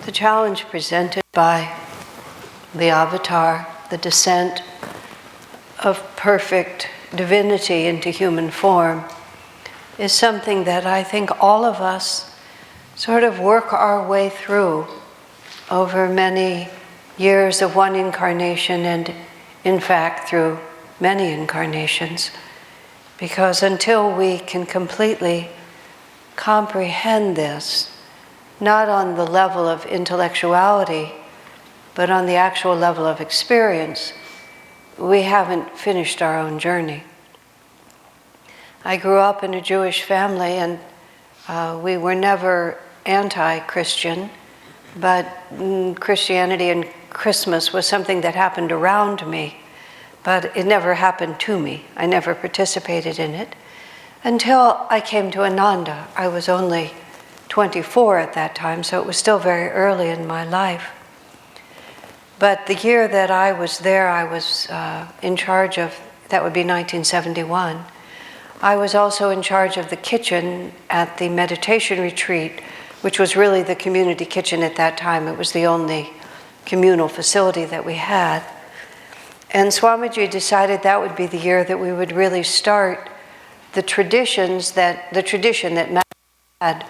The challenge presented by the avatar, the descent of perfect divinity into human form, is something that I think all of us sort of work our way through over many years of one incarnation and, in fact, through many incarnations. Because until we can completely comprehend this, not on the level of intellectuality, but on the actual level of experience, we haven't finished our own journey. I grew up in a Jewish family, and we were never anti-Christian, but Christianity and Christmas was something that happened around me, but it never happened to me. I never participated in it until I came to Ananda. I was only 24 at that time, so it was still very early in my life. But the year that I was there, I was in charge of, that would be 1971. I was also in charge of the kitchen at the meditation retreat, which was really the community kitchen at that time. It was the only communal facility that we had. And Swamiji decided that would be the year that we would really start the tradition that Matt had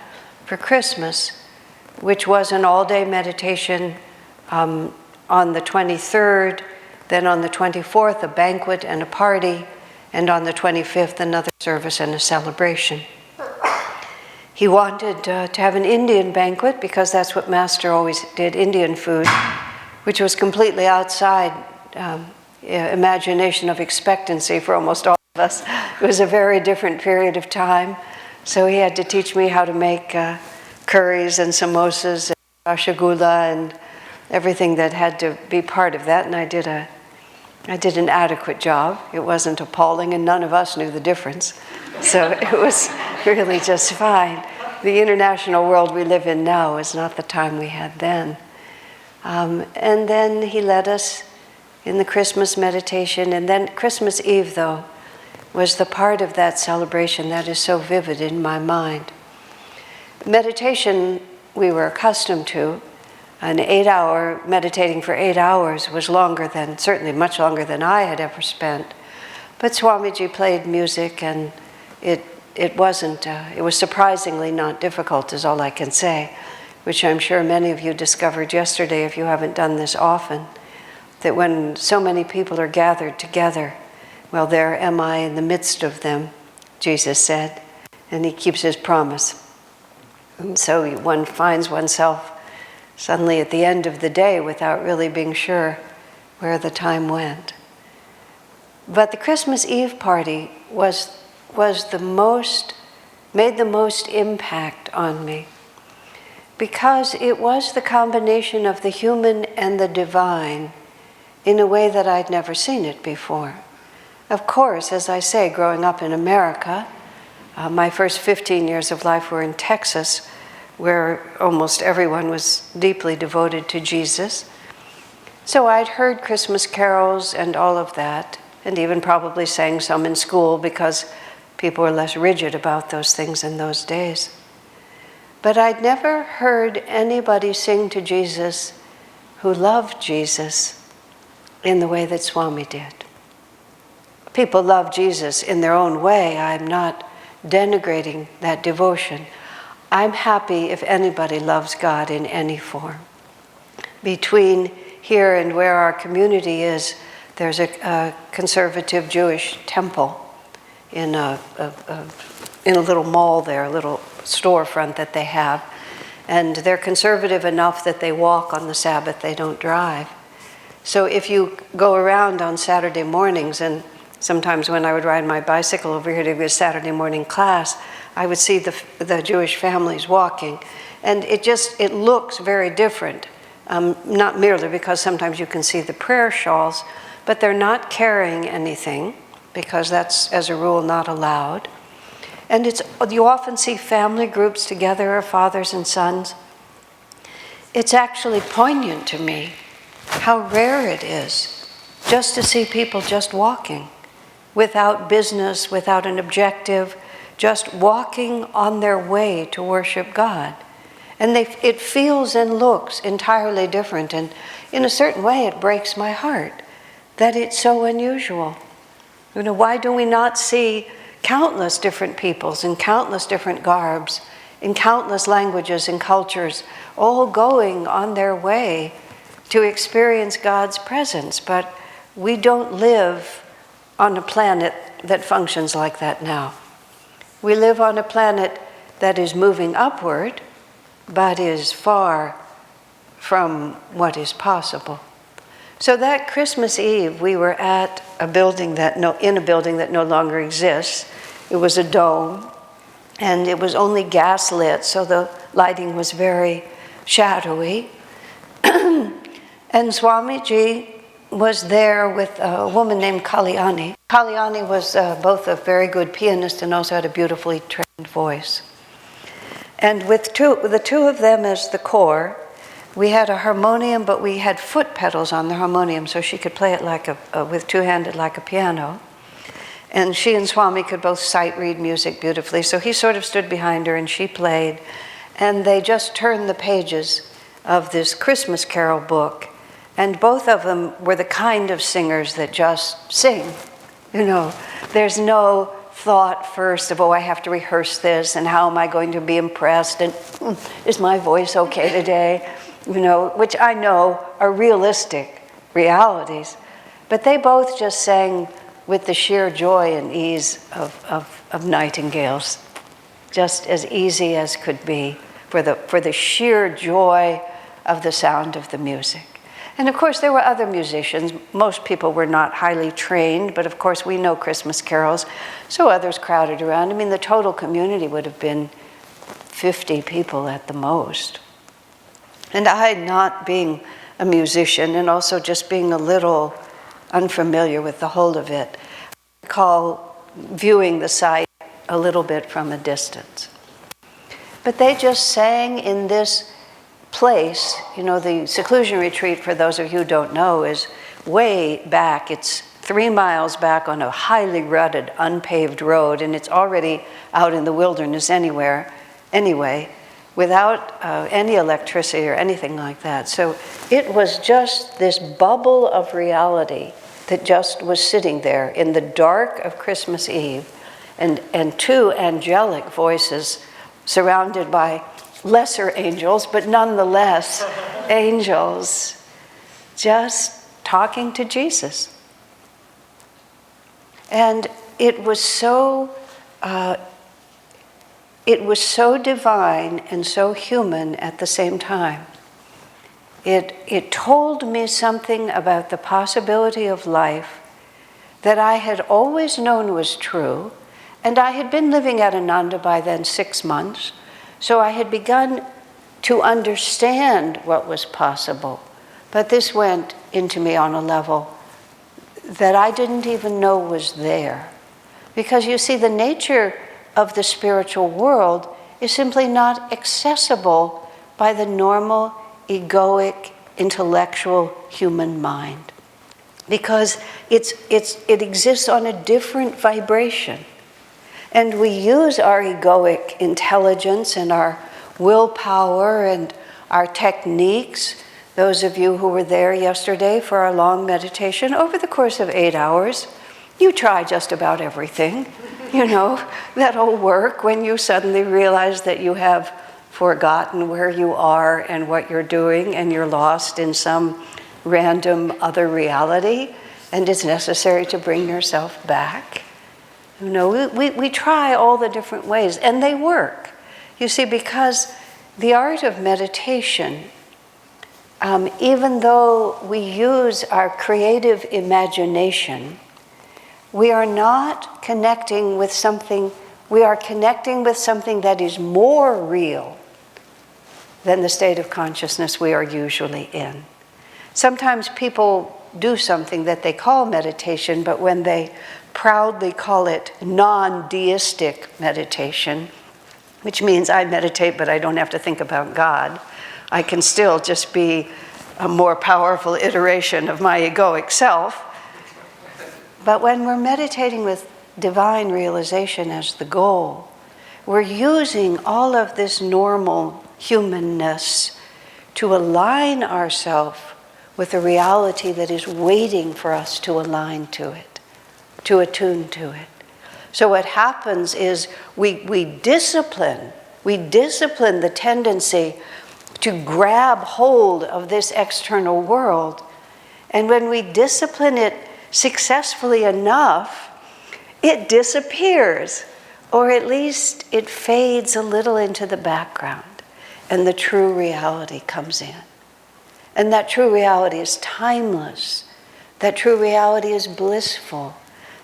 for Christmas, which was an all-day meditation on the 23rd, then on the 24th, a banquet and a party, and on the 25th, another service and a celebration. He wanted to have an Indian banquet because that's what Master always did, Indian food, which was completely outside imagination of expectancy for almost all of us. It was a very different period of time. So he had to teach me how to make curries and samosas and rasagula and everything that had to be part of that, and I did an adequate job. It wasn't appalling, and none of us knew the difference. So it was really just fine. The international world we live in now is not the time we had then. And then he led us in the Christmas meditation, and then Christmas Eve, though, was the part of that celebration that is so vivid in my mind. Meditation we were accustomed to. An 8-hour, meditating for 8 hours was certainly much longer than I had ever spent. But Swamiji played music, and it was surprisingly not difficult, is all I can say, which I'm sure many of you discovered yesterday if you haven't done this often, that when so many people are gathered together, well, there am I in the midst of them, Jesus said, and he keeps his promise. And so one finds oneself suddenly at the end of the day without really being sure where the time went. But the Christmas Eve party made the most impact on me because it was the combination of the human and the divine in a way that I'd never seen it before. Of course, as I say, growing up in America, my first 15 years of life were in Texas, where almost everyone was deeply devoted to Jesus. So I'd heard Christmas carols and all of that, and even probably sang some in school because people were less rigid about those things in those days. But I'd never heard anybody sing to Jesus who loved Jesus in the way that Swami did. People love Jesus in their own way. I'm not denigrating that devotion. I'm happy if anybody loves God in any form. Between here and where our community is, there's a conservative Jewish temple in a little mall there, a little storefront that they have. And they're conservative enough that they walk on the Sabbath, they don't drive. So if you go around on Saturday mornings, and sometimes when I would ride my bicycle over here to a Saturday morning class, I would see the Jewish families walking. And it looks very different, not merely because sometimes you can see the prayer shawls, but they're not carrying anything because that's, as a rule, not allowed. And you often see family groups together, fathers and sons. It's actually poignant to me how rare it is just to see people just walking, without business, without an objective, just walking on their way to worship God. And it feels and looks entirely different. And in a certain way, it breaks my heart that it's so unusual. Why do we not see countless different peoples in countless different garbs, in countless languages and cultures, all going on their way to experience God's presence? But we don't live on a planet that functions like that now. We live on a planet that is moving upward, but is far from what is possible. So that Christmas Eve, we were at a building in a building that no longer exists. It was a dome, and it was only gas lit, so the lighting was very shadowy. And Swamiji was there with a woman named Kalyani. Kalyani was both a very good pianist and also had a beautifully trained voice. And with the two of them as the core, we had a harmonium, but we had foot pedals on the harmonium, so she could play it with two-handed like a piano. And she and Swami could both sight read music beautifully, so he sort of stood behind her and she played. And they just turned the pages of this Christmas carol book. And both of them were the kind of singers that just sing. There's no thought first of, I have to rehearse this, and how am I going to be impressed, and is my voice okay today? Which I know are realistic realities. But they both just sang with the sheer joy and ease of nightingales, just as easy as could be, for the sheer joy of the sound of the music. And of course, there were other musicians. Most people were not highly trained, but of course, we know Christmas carols, so others crowded around. The total community would have been 50 people at the most. And I, not being a musician and also just being a little unfamiliar with the whole of it, I recall viewing the sight a little bit from a distance. But they just sang in this place. The seclusion retreat, for those of you who don't know, is way back. It's 3 miles back on a highly rutted, unpaved road, and it's already out in the wilderness anyway, without any electricity or anything like that. So it was just this bubble of reality that just was sitting there in the dark of Christmas Eve, and two angelic voices surrounded by lesser angels, but nonetheless angels, just talking to Jesus. And it was so divine and so human at the same time. It told me something about the possibility of life that I had always known was true, and I had been living at Ananda by then 6 months. So I had begun to understand what was possible, but this went into me on a level that I didn't even know was there. Because you see, the nature of the spiritual world is simply not accessible by the normal, egoic, intellectual human mind. Because it exists on a different vibration. And we use our egoic intelligence and our willpower and our techniques. Those of you who were there yesterday for our long meditation, over the course of 8 hours, you try just about everything. That'll work when you suddenly realize that you have forgotten where you are and what you're doing, and you're lost in some random other reality, and it's necessary to bring yourself back. We try all the different ways, and they work. You see, because the art of meditation, even though we use our creative imagination, we are not connecting with something, we are connecting with something that is more real than the state of consciousness we are usually in. Sometimes people do something that they call meditation, but when they proudly call it non-deistic meditation, which means I meditate but I don't have to think about God, I can still just be a more powerful iteration of my egoic self. But when we're meditating with divine realization as the goal, we're using all of this normal humanness, to align ourselves with a reality that is waiting for us to align to it, to attune to it. So what happens is we discipline the tendency to grab hold of this external world. And when we discipline it successfully enough, it disappears, or at least it fades a little into the background, and the true reality comes in. And that true reality is timeless. That true reality is blissful.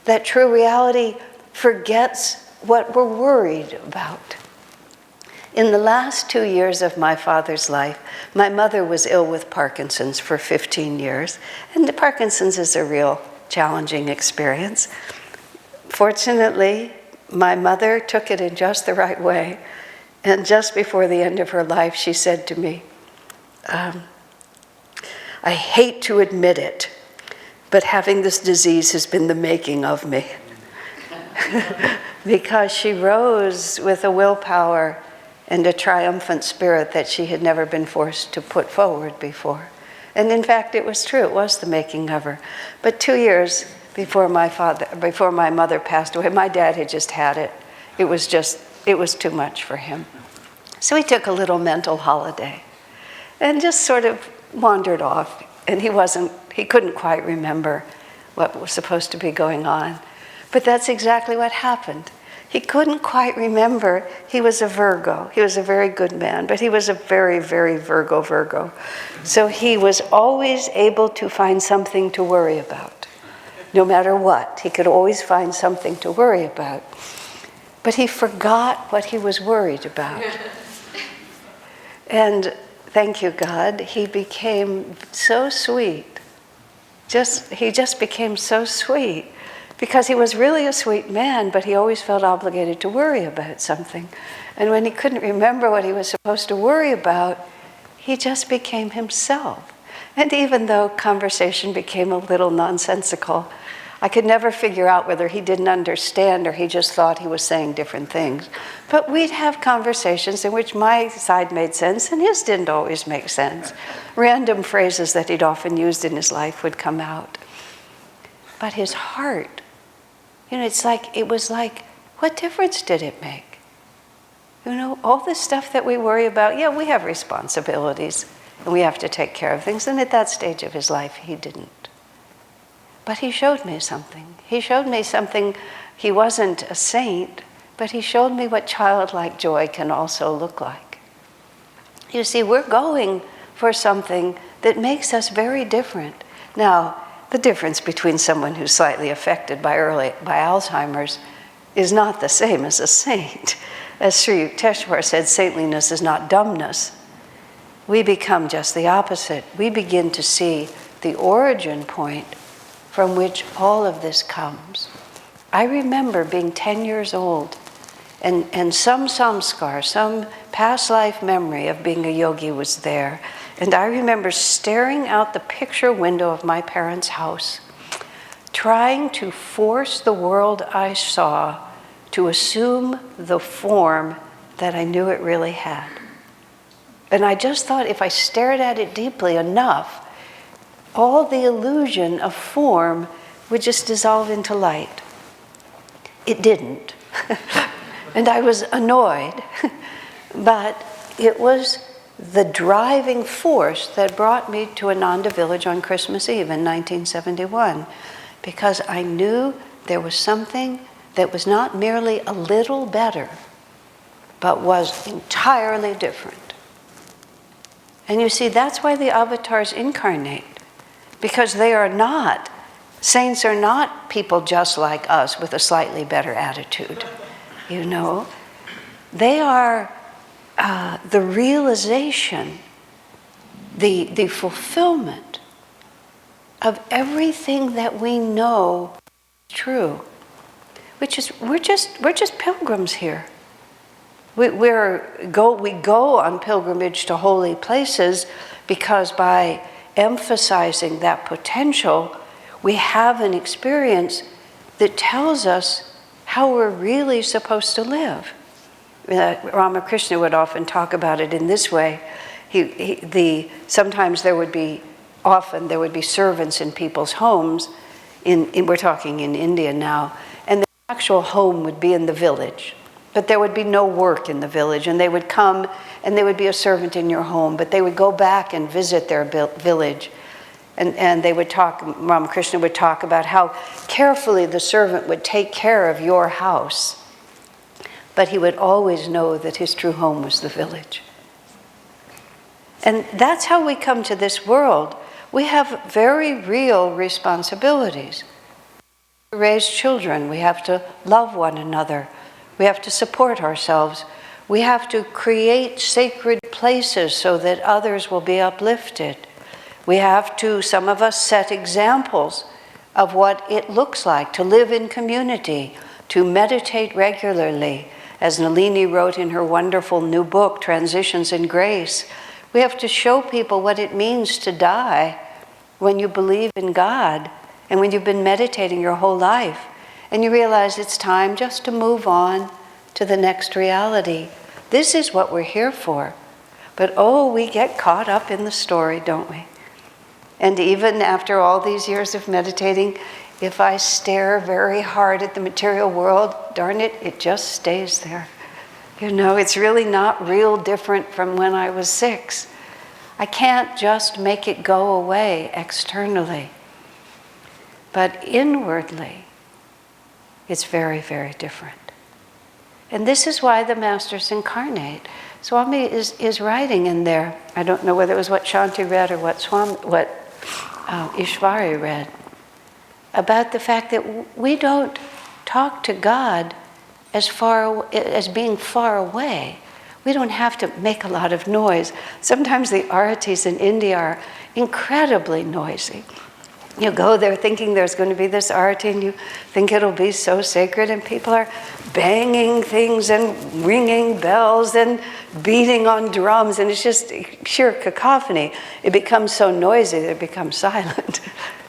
That true reality forgets what we're worried about. In the last 2 years of my father's life, my mother was ill with Parkinson's for 15 years, and Parkinson's is a real challenging experience. Fortunately, my mother took it in just the right way, and just before the end of her life, she said to me, I hate to admit it, but having this disease has been the making of me. Because she rose with a willpower and a triumphant spirit that she had never been forced to put forward before. And in fact, it was true, it was the making of her. But 2 years before my mother passed away, my dad had just had it. It was too much for him. So he took a little mental holiday and just sort of wandered off. And he couldn't quite remember what was supposed to be going on. But that's exactly what happened. He couldn't quite remember. He was a Virgo. He was a very good man, but he was a very, very Virgo. So he was always able to find something to worry about. No matter what, he could always find something to worry about. But he forgot what he was worried about. And thank you, God, he became so sweet. He just became so sweet. Because he was really a sweet man, but he always felt obligated to worry about something. And when he couldn't remember what he was supposed to worry about, he just became himself. And even though conversation became a little nonsensical, I could never figure out whether he didn't understand or he just thought he was saying different things. But we'd have conversations in which my side made sense and his didn't always make sense. Random phrases that he'd often used in his life would come out. But his heart, it was like, what difference did it make? All the stuff that we worry about, yeah, we have responsibilities and we have to take care of things. And at that stage of his life, he didn't. But he showed me something. He showed me something. He wasn't a saint, but he showed me what childlike joy can also look like. You see, we're going for something that makes us very different. Now, the difference between someone who's slightly affected by Alzheimer's is not the same as a saint. As Sri Yukteswar said, saintliness is not dumbness. We become just the opposite. We begin to see the origin point from which all of this comes. I remember being 10 years old and some samskar, some past life memory of being a yogi was there. And I remember staring out the picture window of my parents' house, trying to force the world I saw to assume the form that I knew it really had. And I just thought if I stared at it deeply enough, all the illusion of form would just dissolve into light. It didn't. And I was annoyed. But it was the driving force that brought me to Ananda Village on Christmas Eve in 1971, because I knew there was something that was not merely a little better, but was entirely different. And you see, that's why the avatars incarnate, because saints are not people just like us with a slightly better attitude, They are the realization, the fulfillment of everything that we know is true, which is we're just pilgrims here. We go on pilgrimage to holy places because by emphasizing that potential, we have an experience that tells us how we're really supposed to live. Ramakrishna would often talk about it in this way. Sometimes there would be servants in people's homes, we're talking in India now, and the actual home would be in the village. But there would be no work in the village, and they would come and they would be a servant in your home, but they would go back and visit their village. And they would talk, Ramakrishna would talk about how carefully the servant would take care of your house, but he would always know that his true home was the village. And that's how we come to this world. We have very real responsibilities. To raise children, we have to love one another. We have to support ourselves. We have to create sacred places so that others will be uplifted. We have to, some of us, set examples of what it looks like to live in community, to meditate regularly. As Nalini wrote in her wonderful new book, Transitions in Grace, we have to show people what it means to die when you believe in God and when you've been meditating your whole life and you realize it's time just to move on to the next reality. This is what we're here for. But we get caught up in the story, don't we? And even after all these years of meditating, if I stare very hard at the material world, darn it, it just stays there. It's really not real different from when I was 6. I can't just make it go away externally. But inwardly, it's very, very different. And this is why the Masters incarnate. Swami is writing in there, I don't know whether it was what Shanti read or what Ishvari read, about the fact that we don't talk to God as being far away. We don't have to make a lot of noise. Sometimes the aritis in India are incredibly noisy. You go there thinking there's going to be this arati and you think it'll be so sacred, and people are banging things and ringing bells and beating on drums, and it's just sheer cacophony. It becomes so noisy that it becomes silent.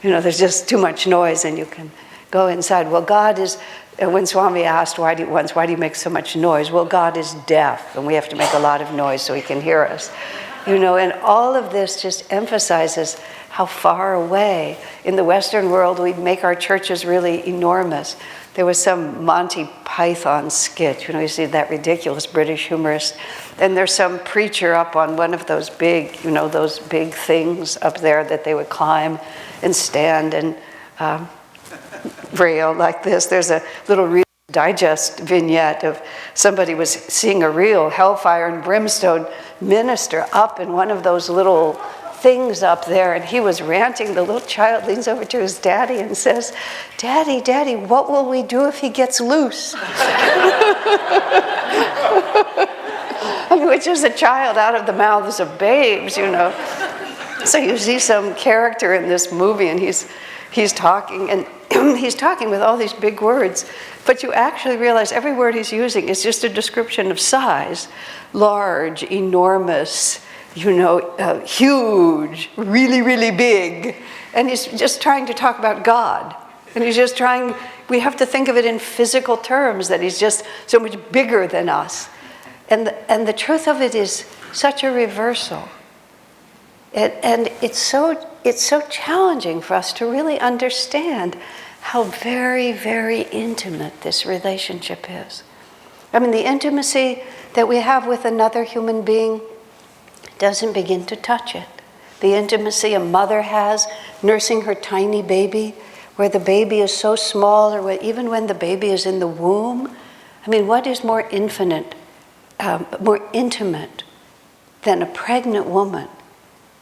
There's just too much noise and you can go inside. Well, God is, when Swami asked why do you make so much noise? Well, God is deaf and we have to make a lot of noise so he can hear us. And all of this just emphasizes how far away. In the Western world, we make our churches really enormous. There was some Monty Python skit, you see that ridiculous British humorist, and there's some preacher up on one of those big, those big things up there that they would climb and stand and rail like this. There's a little Reader's Digest vignette of somebody was seeing a real hellfire and brimstone minister up in one of those little things up there, and he was ranting. The little child leans over to his daddy and says, Daddy, what will we do if he gets loose? Which is a child out of the mouths of babes, So you see some character in this movie, and he's talking, and he's talking with all these big words, but you actually realize every word he's using is just a description of size. Large, enormous, huge, really, really big. And he's just trying to talk about God. And we have to think of it in physical terms, that he's just so much bigger than us. And the truth of it is such a reversal. And it's so challenging for us to really understand how very, very intimate this relationship is. The intimacy that we have with another human being doesn't begin to touch it. The intimacy a mother has nursing her tiny baby, where the baby is so small, or even when the baby is in the womb. What is more intimate than a pregnant woman,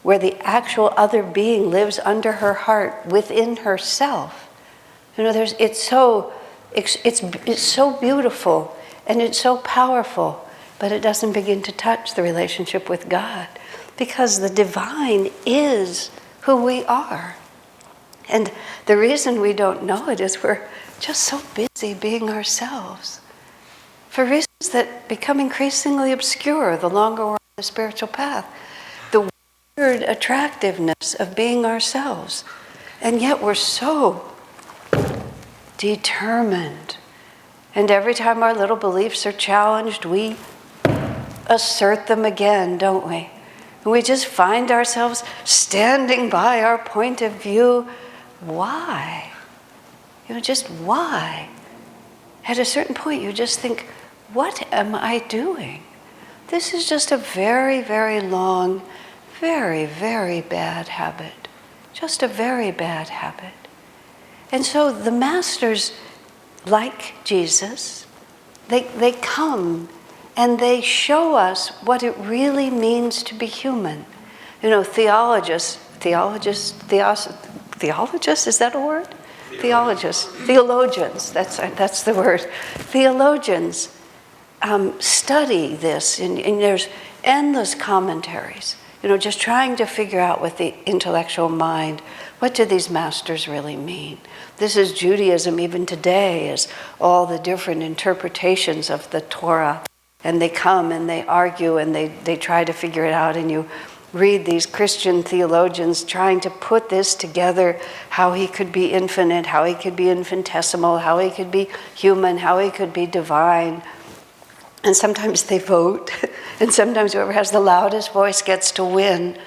where the actual other being lives under her heart, within herself? It's so beautiful and it's so powerful, but it doesn't begin to touch the relationship with God, because the divine is who we are. And the reason we don't know it is we're just so busy being ourselves, for reasons that become increasingly obscure the longer we're on the spiritual path. The weird attractiveness of being ourselves. And yet we're so determined And every time our little beliefs are challenged, we assert them again, don't we? And we just find ourselves standing by our point of view. Why? Just why? At a certain point, you just think, what am I doing? This is just a very, very long, very, very bad habit. Just a very bad habit. And so the masters, like Jesus, they come and they show us what it really means to be human. Theologists, is that a word? Theologians, that's the word. Theologians study this, and there's endless commentaries, just trying to figure out with the intellectual mind, what do these masters really mean? This is Judaism even today, is all the different interpretations of the Torah, and they come and they argue and they try to figure it out, and you read these Christian theologians trying to put this together, how he could be infinite, how he could be infinitesimal, how he could be human, how he could be divine. And sometimes they vote, and sometimes whoever has the loudest voice gets to win,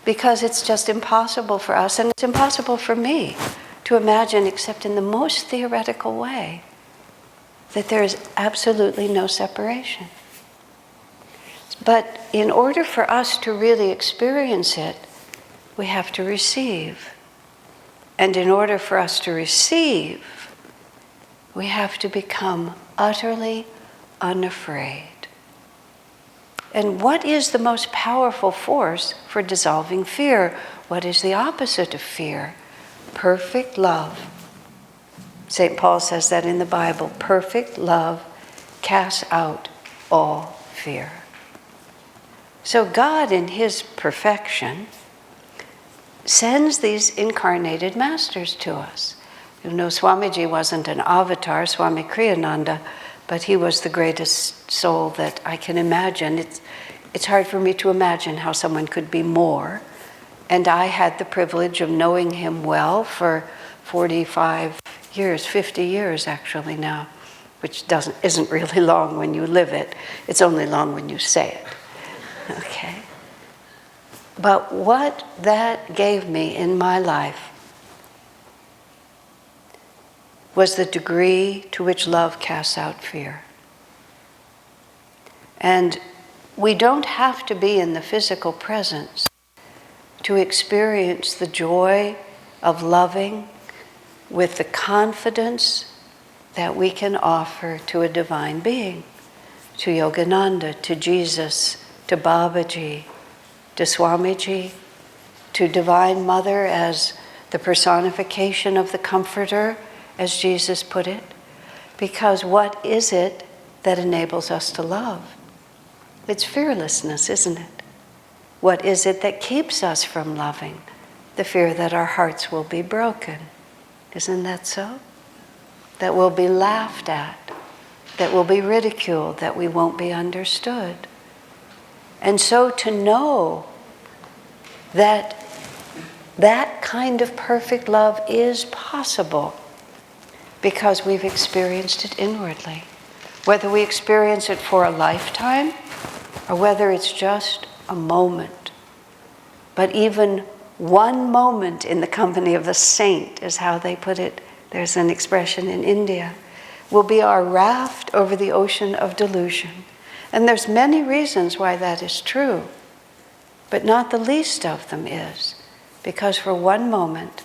because it's just impossible for us, and it's impossible for me to imagine, except in the most theoretical way, that there is absolutely no separation. But in order for us to really experience it, we have to receive. And in order for us to receive, we have to become utterly unafraid. And what is the most powerful force for dissolving fear? What is the opposite of fear? Perfect love. St. Paul says that in the Bible. Perfect love casts out all fear. So God, in his perfection, sends these incarnated masters to us. Swamiji wasn't an avatar, Swami Kriyananda, but he was the greatest soul that I can imagine. It's hard for me to imagine how someone could be more. And I had the privilege of knowing him well for 45 years, 50 years actually now, which isn't really long when you live it. It's only long when you say it. Okay. But what that gave me in my life was the degree to which love casts out fear. And we don't have to be in the physical presence to experience the joy of loving with the confidence that we can offer to a divine being, to Yogananda, to Jesus, to Babaji, to Swamiji, to Divine Mother as the personification of the Comforter, as Jesus put it. Because what is it that enables us to love? It's fearlessness, isn't it? What is it that keeps us from loving? The fear that our hearts will be broken. Isn't that so? That we'll be laughed at, that we'll be ridiculed, that we won't be understood. And so to know that that kind of perfect love is possible because we've experienced it inwardly. Whether we experience it for a lifetime or whether it's just a moment. But even one moment in the company of the saint, is how they put it. There's an expression in India, will be our raft over the ocean of delusion. And there's many reasons why that is true, but not the least of them is because for one moment,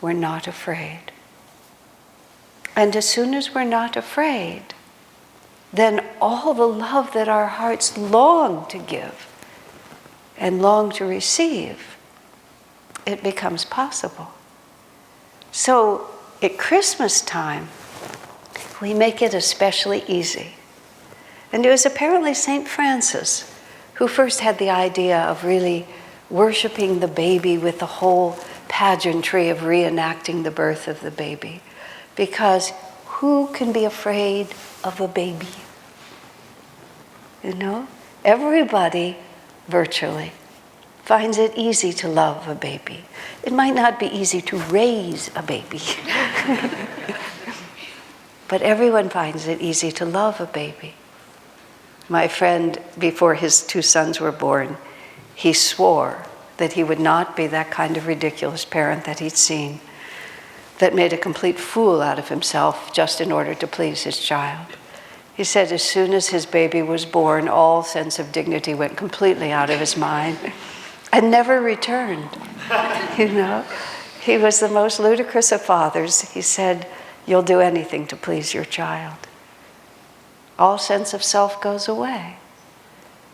we're not afraid. And as soon as we're not afraid, then all the love that our hearts long to give and long to receive, it becomes possible. So at Christmas time, we make it especially easy. And it was apparently St. Francis who first had the idea of really worshiping the baby with the whole pageantry of reenacting the birth of the baby. Because who can be afraid of a baby? Everybody, virtually, finds it easy to love a baby. It might not be easy to raise a baby. But everyone finds it easy to love a baby. My friend, before his 2 sons were born, he swore that he would not be that kind of ridiculous parent that he'd seen, that made a complete fool out of himself just in order to please his child. He said as soon as his baby was born, all sense of dignity went completely out of his mind and never returned. He was the most ludicrous of fathers. He said, you'll do anything to please your child. All sense of self goes away.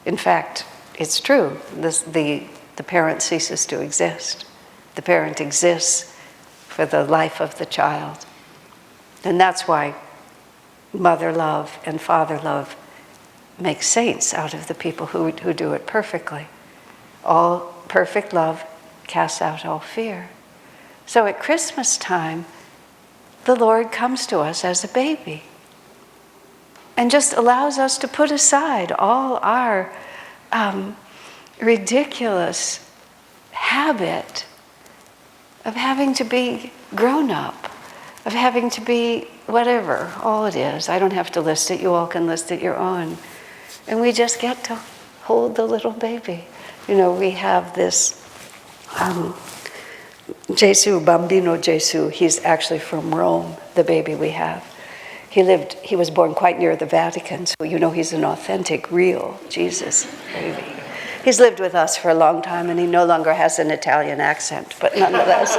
In fact, it's true. The parent ceases to exist. The parent exists for the life of the child. And that's why mother love and father love make saints out of the people who do it perfectly. All perfect love casts out all fear. So at Christmas time, the Lord comes to us as a baby and just allows us to put aside all our ridiculous habit of having to be grown up, of having to be whatever, all it is. I don't have to list it, you all can list it your own. And we just get to hold the little baby. We have this Gesù, Bambino Gesù, he's actually from Rome, the baby we have. He was born quite near the Vatican, so he's an authentic, real Jesus baby. He's lived with us for a long time and he no longer has an Italian accent, but nonetheless.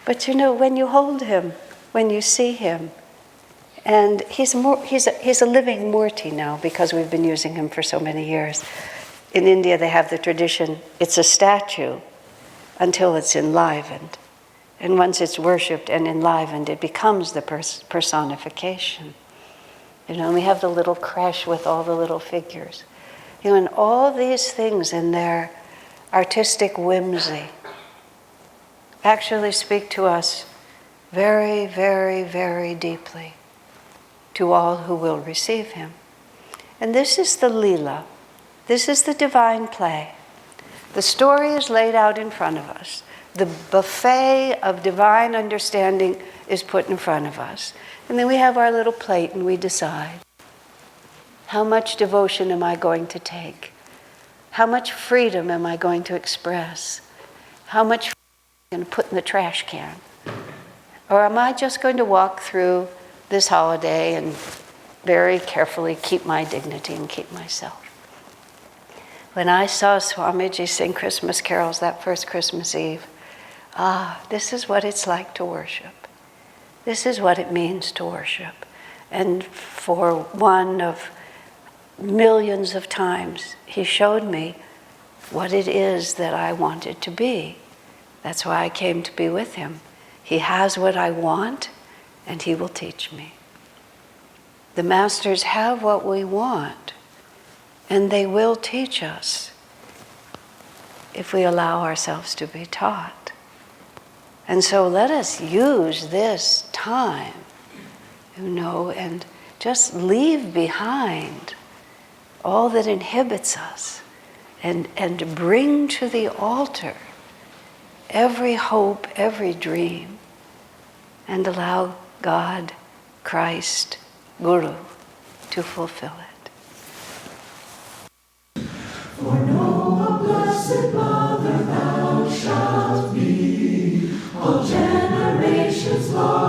But when you hold him, when you see him, and he's a living Murti now because we've been using him for so many years. In India they have the tradition, it's a statue until it's enlivened. And once it's worshipped and enlivened, it becomes the personification. And we have the little creche with all the little figures. And all these things in their artistic whimsy actually speak to us very, very, very deeply, to all who will receive him. And this is the Leela. This is the divine play. The story is laid out in front of us. The buffet of divine understanding is put in front of us. And then we have our little plate and we decide, how much devotion am I going to take? How much freedom am I going to express? How much am I going to put in the trash can? Or am I just going to walk through this holiday and very carefully keep my dignity and keep myself? When I saw Swamiji sing Christmas carols that first Christmas Eve, this is what it's like to worship. This is what it means to worship. And for one of millions of times, he showed me what it is that I wanted to be. That's why I came to be with him. He has what I want, and he will teach me. The masters have what we want, and they will teach us if we allow ourselves to be taught. And so let us use this time, and just leave behind all that inhibits us and bring to the altar every hope, every dream, and allow God, Christ, Guru to fulfill it. For no blessed Mother thou shalt be, all generations long.